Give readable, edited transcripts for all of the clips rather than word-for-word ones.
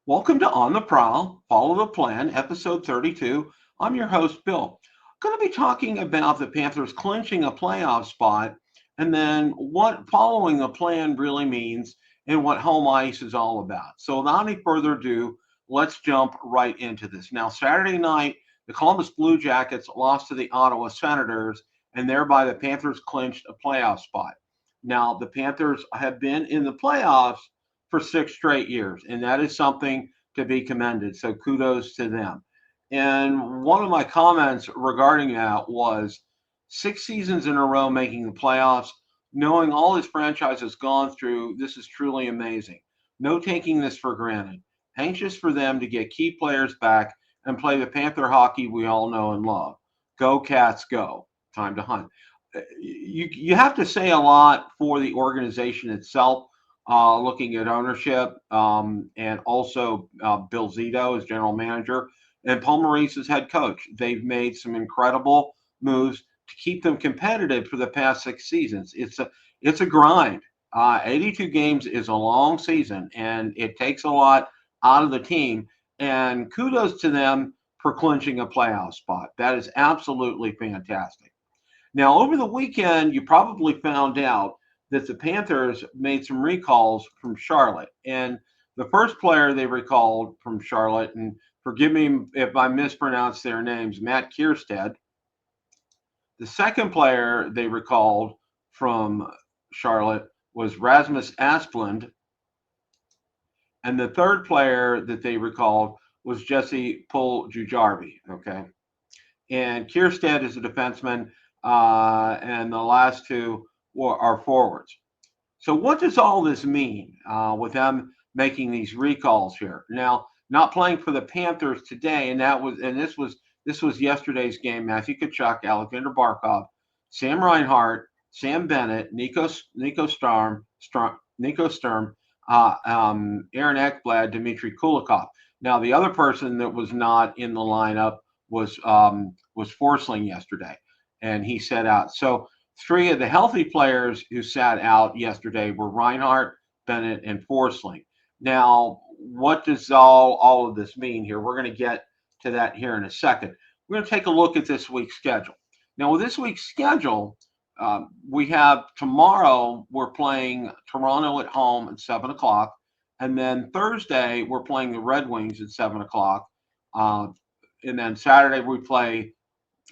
Welcome to On the Prowl, Follow the Plan, episode 32. I'm your host, Bill. I'm going to be talking about the Panthers clinching a playoff spot and then what following the plan really means and what home ice is all about. So, without any further ado, let's jump right into this. Now, Saturday night, the Columbus Blue Jackets lost to the Ottawa Senators, and thereby the Panthers clinched a playoff spot. Now, the Panthers have been in the playoffs for 6 straight years, and that is something to be commended. So kudos to them. And one of my comments regarding that was 6 seasons in a row making the playoffs, knowing all this franchise has gone through, this is truly amazing. No taking this for granted. Anxious for them to get key players back and play the Panther hockey we all know and love. Go Cats, go. Time to hunt. You have to say a lot for the organization itself, looking at ownership, and also Bill Zito as general manager and Paul Maurice as head coach. They've made some incredible moves to keep them competitive for the past 6 seasons. It's a grind. 82 games is a long season, and it takes a lot out of the team. And kudos to them for clinching a playoff spot. That is absolutely fantastic. Now, over the weekend, you probably found out that the Panthers made some recalls from Charlotte. And the first player they recalled from Charlotte, and forgive me if I mispronounce their names, Matt Kierstead. The second player they recalled from Charlotte was Rasmus Asplund. And the third player that they recalled was Jesse Puljujärvi. Okay. And Kierstead is a defenseman, and the last two are forwards. So what does all this mean with them making these recalls here? Now, not playing for the Panthers today, and this was yesterday's game. Matthew Tkachuk, Alexander Barkov, Sam Reinhart, Sam Bennett, Nico Sturm, Aaron Ekblad, Dmitry Kulikov. Now, the other person that was not in the lineup was Forsling yesterday, and he sat out. So three of the healthy players who sat out yesterday were Reinhart, Bennett, and Forsling. Now, what does all of this mean here? We're going to get to that here in a second. We're going to take a look at this week's schedule. Now, with this week's schedule, we have tomorrow we're playing Toronto at home at 7 o'clock, and then Thursday we're playing the Red Wings at 7 o'clock, uh, and then Saturday we play,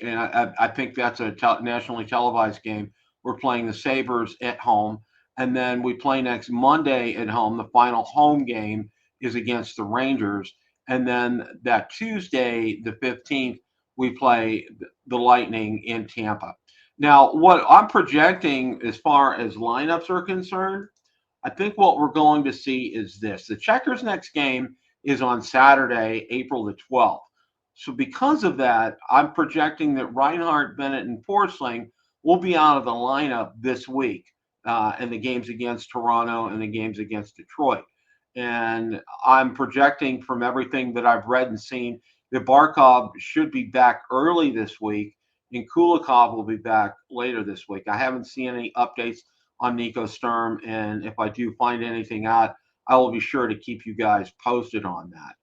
and I think that's a nationally televised game. We're playing the Sabres at home, and then we play next Monday at home. The final home game is against the Rangers, and then that Tuesday, the 15th, we play the Lightning in Tampa. Now, what I'm projecting as far as lineups are concerned, I think what we're going to see is this. The Checkers' next game is on Saturday, April the 12th. So because of that, I'm projecting that Reinhardt, Bennett, and Forsling will be out of the lineup this week in the games against Toronto and the games against Detroit. And I'm projecting from everything that I've read and seen that Barkov should be back early this week, and Kulikov will be back later this week. I haven't seen any updates on Nico Sturm, and if I do find anything out, I will be sure to keep you guys posted on that.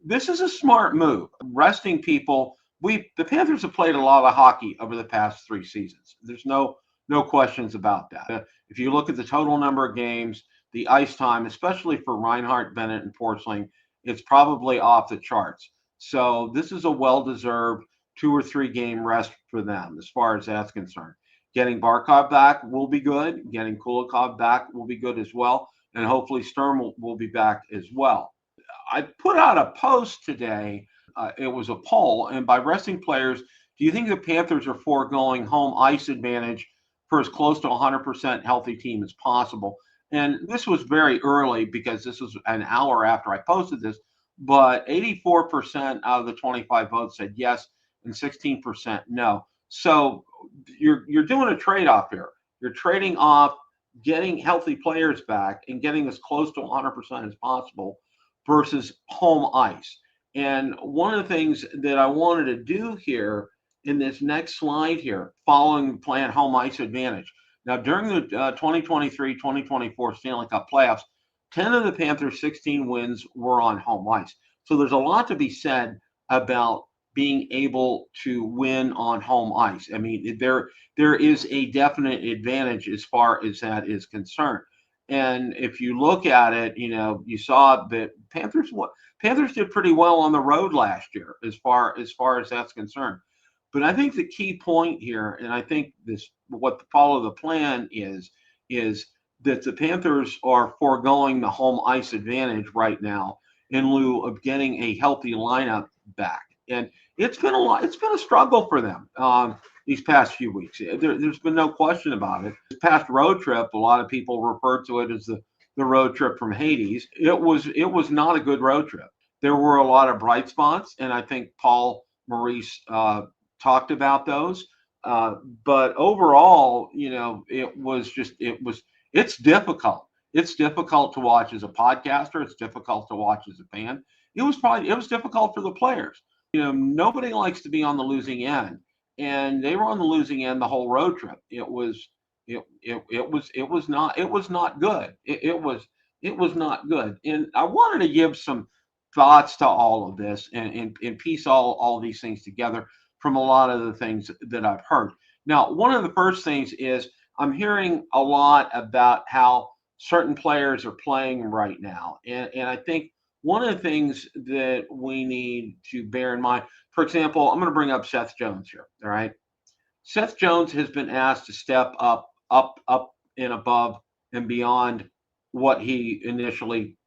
This is a smart move. Resting people. The Panthers have played a lot of hockey over the past 3 seasons. There's no questions about that. If you look at the total number of games, the ice time, especially for Reinhart, Bennett, and Forsling, it's probably off the charts. So this is a well-deserved 2 or 3 game rest for them as far as that's concerned. Getting Barkov back will be good. Getting Kulikov back will be good as well. And hopefully Sturm will be back as well. I put out a post today. It was a poll, and by resting players, do you think the Panthers are foregoing home ice advantage for as close to 100% healthy team as possible? And this was very early because this was an hour after I posted this, but 84% out of the 25 votes said yes, and 16% no. So you're doing a trade-off here. You're trading off getting healthy players back and getting as close to 100% as possible versus home ice. And one of the things that I wanted to do here in this next slide here, following the plan home ice advantage. Now, during the 2023-2024 Stanley Cup playoffs, 10 of the Panthers' 16 wins were on home ice. So there's a lot to be said about being able to win on home ice. I mean, there is a definite advantage as far as that is concerned. And if you look at it, you saw that Panthers did pretty well on the road last year as far as that's concerned. But I think the key point here, and I think this what the follow the plan is that the Panthers are foregoing the home ice advantage right now in lieu of getting a healthy lineup back. And it's been a lot. It's been a struggle for them these past few weeks. There's been no question about it. This past road trip, a lot of people refer to it as the road trip from Hades. It was not a good road trip. There were a lot of bright spots, and I think Paul Maurice talked about those. Uh, but overall, it's difficult. It's difficult to watch as a podcaster. It's difficult to watch as a fan. It was difficult for the players. Nobody likes to be on the losing end, and they were on the losing end the whole road trip. It was not good. It was not good. And I wanted to give some thoughts to all of this and piece all these things together from a lot of the things that I've heard. Now, one of the first things is I'm hearing a lot about how certain players are playing right now. And I think one of the things that we need to bear in mind, for example, I'm going to bring up Seth Jones here. All right. Seth Jones has been asked to step up and above and beyond what he initially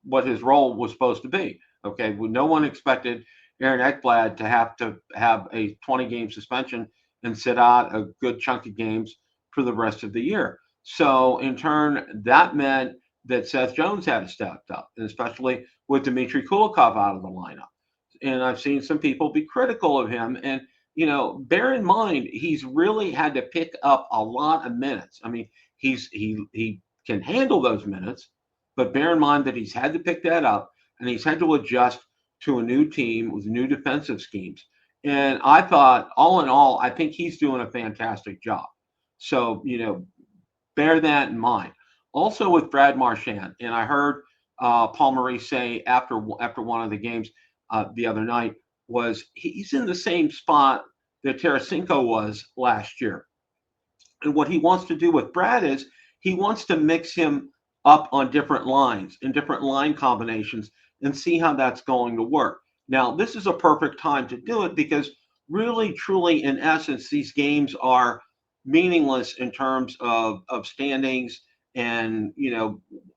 what his role was supposed to be. Okay, well, no one expected Aaron Ekblad to have a 20-game suspension and sit out a good chunk of games for the rest of the year. So in turn, that meant that Seth Jones had to step up, and especially with Dmitry Kulikov out of the lineup. And I've seen some people be critical of him. And bear in mind, he's really had to pick up a lot of minutes. I mean, he can handle those minutes, but bear in mind that he's had to pick that up and he's had to adjust to a new team with new defensive schemes. And I thought, all in all, I think he's doing a fantastic job. So, bear that in mind. Also with Brad Marchand, and I heard Paul Maurice say after one of the games the other night was he's in the same spot that Tarasenko was last year. And what he wants to do with Brad is he wants to mix him up on different lines and different line combinations and see how that's going to work. Now, this is a perfect time to do it because really, truly, in essence, these games are meaningless in terms of standings and,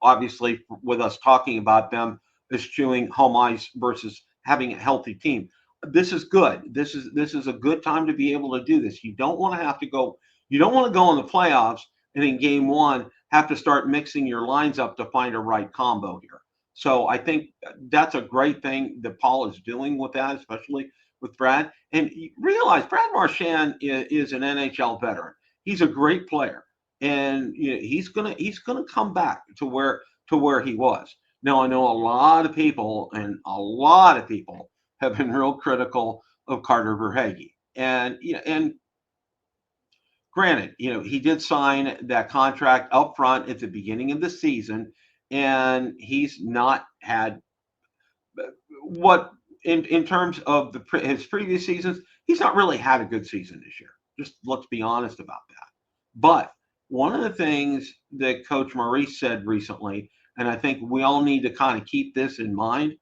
obviously with us talking about them eschewing home ice versus having a healthy team. This is good. This is a good time to be able to do this. You don't want to have to go. You don't want to go in the playoffs and in game one have to start mixing your lines up to find a right combo here. So I think that's a great thing that Paul is doing with that, especially with Brad. And you realize Brad Marchand is an NHL veteran. He's a great player, and he's gonna come back to where he was. Now I know a lot of people, and a lot of people have been real critical of Carter Verhaeghe, and granted, he did sign that contract up front at the beginning of the season, and he's not had what in terms of his previous seasons, he's not really had a good season this year. Just let's be honest about that. But one of the things that Coach Maurice said recently, and I think we all need to kind of keep this in mind,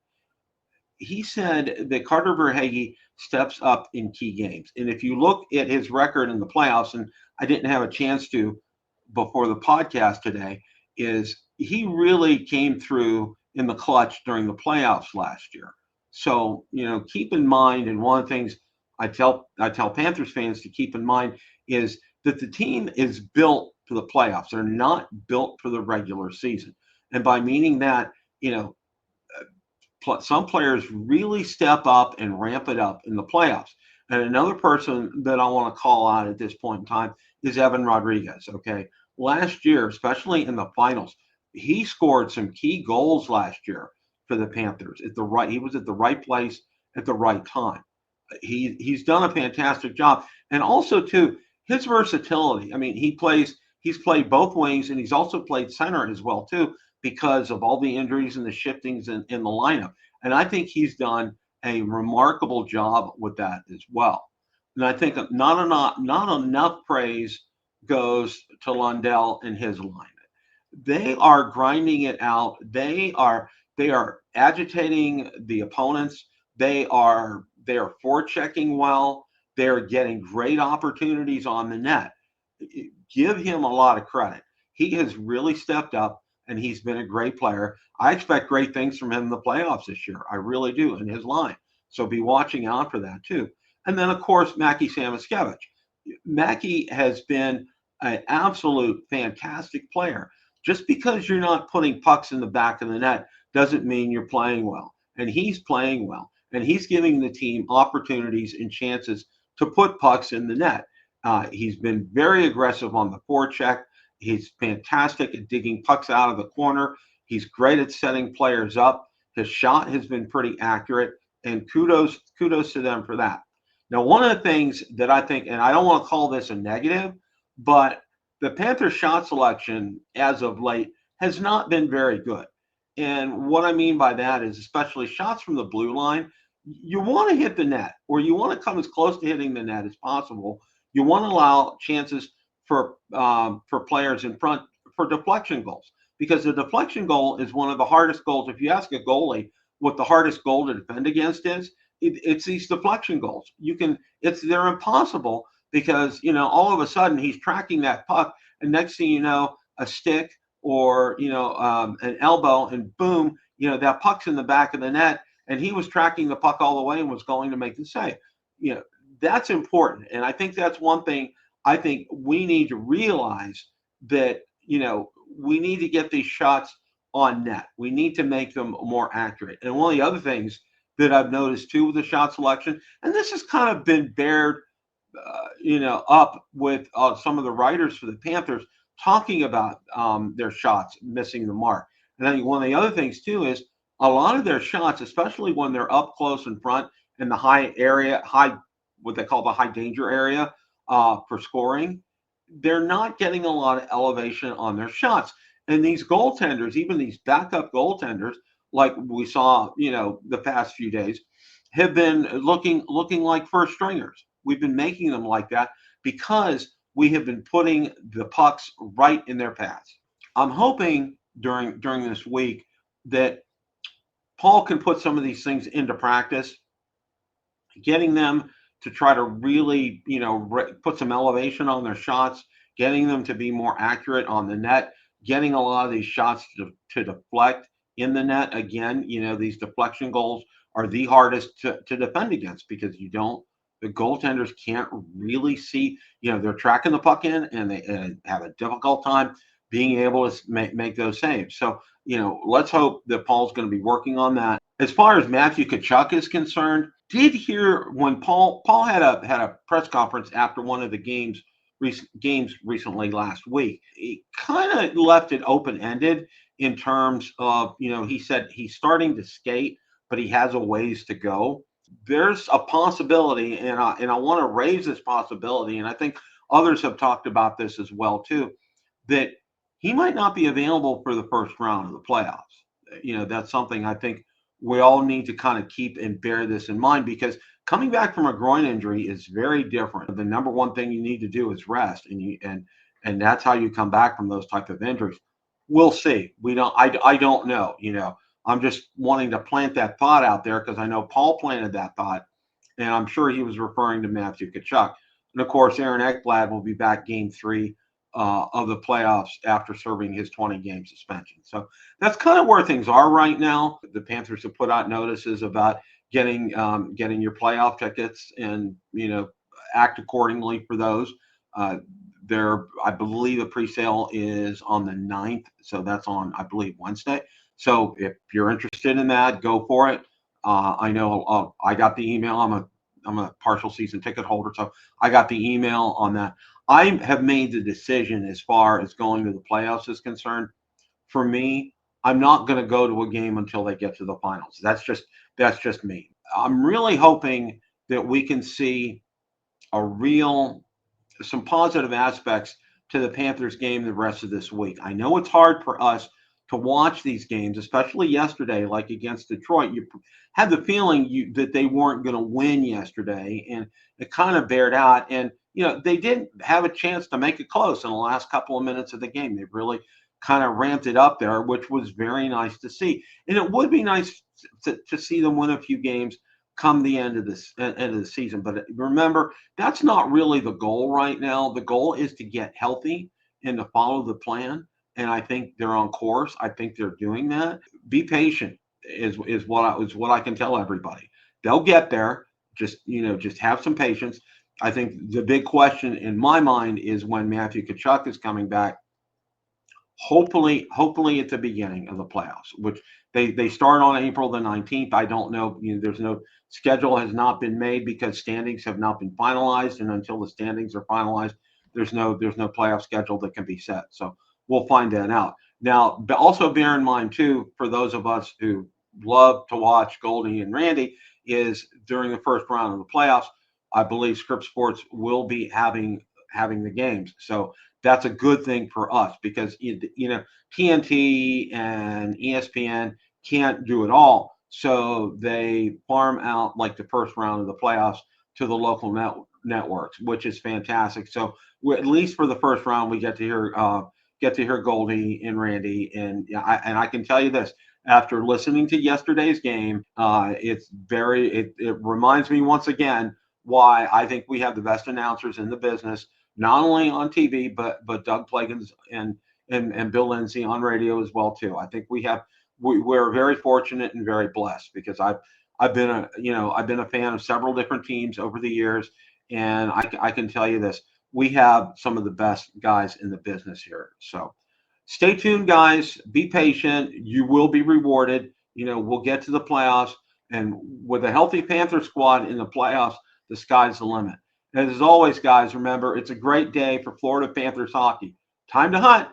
he said that Carter Verhaeghe steps up in key games. And if you look at his record in the playoffs, and I didn't have a chance to before the podcast today, is he really came through in the clutch during the playoffs last year. So, keep in mind, and one of the things I tell Panthers fans to keep in mind is that the team is built for the playoffs. They're not built for the regular season. And by meaning that, some players really step up and ramp it up in the playoffs. And another person that I want to call out at this point in time is Evan Rodriguez. Okay. Last year, especially in the finals, he scored some key goals last year for the Panthers. He was at the right place at the right time. He's done a fantastic job. And also too, his versatility. I mean, he he's played both wings, and he's also played center as well too, because of all the injuries and the shiftings in the lineup. And I think he's done a remarkable job with that as well. And I think not enough praise goes to Lundell and his alignment. They are grinding it out. They are agitating the opponents. They are forechecking well. They're getting great opportunities on the net. Give him a lot of credit. He has really stepped up, and he's been a great player. I expect great things from him in the playoffs this year. I really do, in his line. So be watching out for that too. And then, of course, Mackie Samoskevich. Mackie has been an absolute fantastic player. Just because you're not putting pucks in the back of the net doesn't mean you're playing well. And he's playing well. And he's giving the team opportunities and chances to put pucks in the net. He's been very aggressive on the forecheck. He's fantastic at digging pucks out of the corner. He's great at setting players up. His shot has been pretty accurate, and kudos to them for that. Now, one of the things that I think, and I don't want to call this a negative, but the Panthers shot selection as of late has not been very good. And what I mean by that is, especially shots from the blue line, you want to hit the net, or you want to come as close to hitting the net as possible. You want to allow chances for players in front for deflection goals, because the deflection goal is one of the hardest goals. If you ask a goalie what the hardest goal to defend against is, it's these deflection goals. They're impossible, because all of a sudden he's tracking that puck, and next thing you know, a stick or an elbow, and boom, that puck's in the back of the net, and he was tracking the puck all the way and was going to make the save. That's important, and I think that's one thing. I think we need to realize that we need to get these shots on net. We need to make them more accurate. And one of the other things that I've noticed too with the shot selection, and this has kind of been bared up with some of the writers for the Panthers talking about their shots missing the mark. And I think one of the other things too is a lot of their shots, especially when they're up close in front in the what they call the high danger area for scoring, they're not getting a lot of elevation on their shots. And these goaltenders, even these backup goaltenders, like we saw, the past few days, have been looking like first stringers. We've been making them like that because we have been putting the pucks right in their paths. I'm hoping during this week that Paul can put some of these things into practice, getting them to try to really, put some elevation on their shots, getting them to be more accurate on the net, getting a lot of these shots to deflect in the net. Again, these deflection goals are the hardest to defend against, because the goaltenders can't really see, they're tracking the puck in, and they have a difficult time being able to make those saves. So, let's hope that Paul's going to be working on that. As far as Matthew Tkachuk is concerned, did hear when Paul had a press conference after one of the games recently last week. He kind of left it open-ended in terms of, he said he's starting to skate, but he has a ways to go. There's a possibility, and I want to raise this possibility, and I think others have talked about this as well too, that he might not be available for the first round of the playoffs. That's something I think we all need to kind of keep and bear this in mind, because coming back from a groin injury is very different. The number one thing you need to do is rest, and that's how you come back from those type of injuries. We'll see. I don't know. I'm just wanting to plant that thought out there, because I know Paul planted that thought, and I'm sure he was referring to Matthew Tkachuk. And of course, Aaron Ekblad will be back Game 3 of the playoffs after serving his 20-game suspension. So that's kind of where things are right now. The Panthers have put out notices about getting your playoff tickets, and act accordingly for those. I believe the pre-sale is on the 9th, so that's on, I believe, Wednesday. So if you're interested in that, go for it. I know I got the email. I'm a partial season ticket holder, so I got the email on that. I have made the decision as far as going to the playoffs is concerned. For me, I'm not going to go to a game until they get to the finals. That's just me. I'm really hoping that we can see some positive aspects to the Panthers game the rest of this week. I know it's hard for us to watch these games, especially yesterday, like against Detroit. You had the feeling that they weren't going to win yesterday, and it kind of bared out. And they didn't have a chance to make it close in the last couple of minutes of the game. They really kind of ramped it up there, which was very nice to see. And it would be nice to see them win a few games come the end of the season. But remember, that's not really the goal right now. The goal is to get healthy and to follow the plan. And I think they're on course. I think they're doing that. Be patient is what I can tell everybody. They'll get there. Just have some patience. I think the big question in my mind is when Matthew Tkachuk is coming back. Hopefully at the beginning of the playoffs, which they start on April the 19th. I don't know. There's no schedule has not been made because standings have not been finalized, and until the standings are finalized, there's no playoff schedule that can be set. So we'll find that out. Now, but also bear in mind too, for those of us who love to watch Goldie and Randy, is during the first round of the playoffs, I believe Scripps Sports will be having the games. So that's a good thing for us because TNT and ESPN can't do it all, so they farm out like the first round of the playoffs to the local networks, which is fantastic. So at least for the first round, we get to hear Goldie and Randy, and I can tell you this. After listening to yesterday's game, it reminds me once again why I think we have the best announcers in the business, not only on TV, but Doug Plagens and Bill Lindsay on radio as well too. I think we're very fortunate and very blessed because I've been a fan of several different teams over the years, and I can tell you this: we have some of the best guys in the business here. So stay tuned, guys. Be patient. You will be rewarded. We'll get to the playoffs, and with a healthy Panther squad in the playoffs, the sky's the limit. And as always, guys, remember, it's a great day for Florida Panthers hockey. Time to hunt.